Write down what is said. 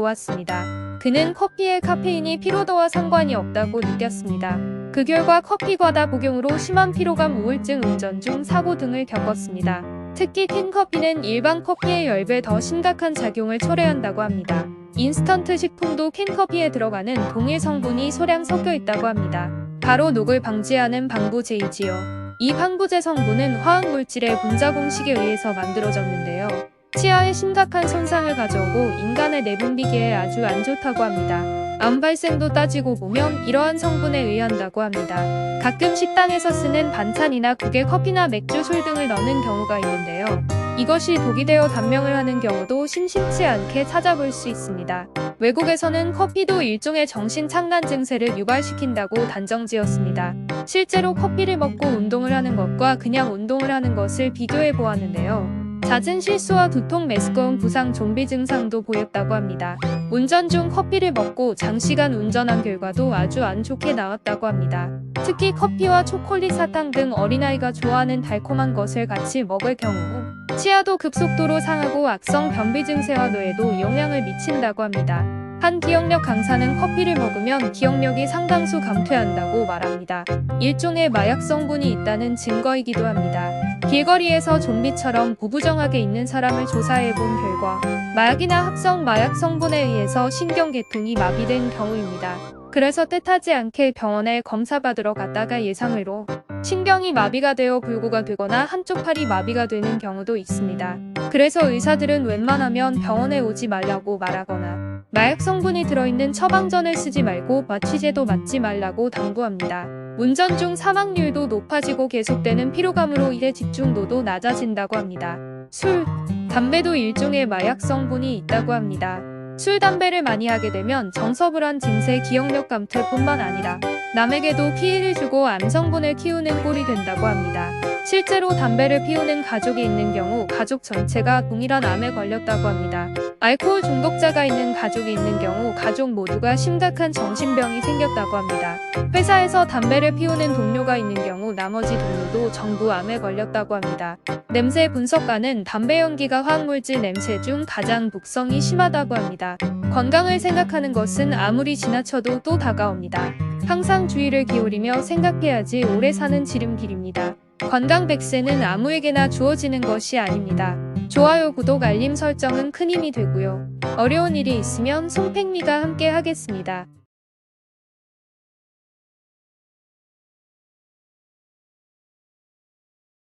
보았습니다. 그는 커피의 카페인이 피로도와 상관이 없다고 느꼈습니다. 그 결과 커피 과다 복용으로 심한 피로감, 우울증, 운전 중 사고 등을 겪었습니다. 특히 캔커피는 일반 커피의 10배 더 심각한 작용을 초래한다고 합니다. 인스턴트 식품도 캔커피에 들어가는 동일 성분이 소량 섞여 있다고 합니다. 바로 녹을 방지하는 방부제이지요. 이 방부제 성분은 화학물질의 분자 공식에 의해서 만들어졌는데요. 치아에 심각한 손상을 가져오고 인간의 내분비계에 아주 안 좋다고 합니다. 암 발생도 따지고 보면 이러한 성분에 의한다고 합니다. 가끔 식당에서 쓰는 반찬이나 국에 커피나 맥주, 술 등을 넣는 경우가 있는데요. 이것이 독이 되어 단명을 하는 경우도 심심치 않게 찾아볼 수 있습니다. 외국에서는 커피도 일종의 정신착란 증세를 유발시킨다고 단정지었습니다. 실제로 커피를 먹고 운동을 하는 것과 그냥 운동을 하는 것을 비교해 보았는데요. 잦은 실수와 두통, 메스꺼움, 부상, 좀비 증상도 보였다고 합니다. 운전 중 커피를 먹고 장시간 운전한 결과도 아주 안 좋게 나왔다고 합니다. 특히 커피와 초콜릿, 사탕 등 어린아이가 좋아하는 달콤한 것을 같이 먹을 경우 치아도 급속도로 상하고 악성 변비 증세와 뇌에도 영향을 미친다고 합니다. 한 기억력 강사는 커피를 먹으면 기억력이 상당수 감퇴한다고 말합니다. 일종의 마약 성분이 있다는 증거이기도 합니다. 길거리에서 좀비처럼 부부정하게 있는 사람을 조사해 본 결과 마약이나 합성 마약 성분에 의해서 신경계통이 마비된 경우입니다. 그래서 뜻하지 않게 병원에 검사받으러 갔다가 예상외로 신경이 마비가 되어 불구가 되거나 한쪽 팔이 마비가 되는 경우도 있습니다. 그래서 의사들은 웬만하면 병원에 오지 말라고 말하거나 마약 성분이 들어있는 처방전을 쓰지 말고 마취제도 맞지 말라고 당부합니다. 운전 중 사망률도 높아지고 계속되는 피로감으로 인해 집중도도 낮아진다고 합니다. 술, 담배도 일종의 마약 성분이 있다고 합니다. 술, 담배를 많이 하게 되면 정서불안 증세, 기억력 감퇴뿐만 아니라 남에게도 피해를 주고 암 성분을 키우는 꼴이 된다고 합니다. 실제로 담배를 피우는 가족이 있는 경우 가족 전체가 동일한 암에 걸렸다고 합니다. 알코올 중독자가 있는 가족이 있는 경우 가족 모두가 심각한 정신병이 생겼다고 합니다. 회사에서 담배를 피우는 동료가 있는 경우 나머지 동료도 전부 암에 걸렸다고 합니다. 냄새 분석가는 담배 연기가 화학물질 냄새 중 가장 독성이 심하다고 합니다. 건강을 생각하는 것은 아무리 지나쳐도 또 다가옵니다. 항상 주의를 기울이며 생각해야지 오래 사는 지름길입니다. 건강 100세는 아무에게나 주어지는 것이 아닙니다. 좋아요, 구독, 알림 설정은 큰 힘이 되고요. 어려운 일이 있으면 송팽미가 함께 하겠습니다.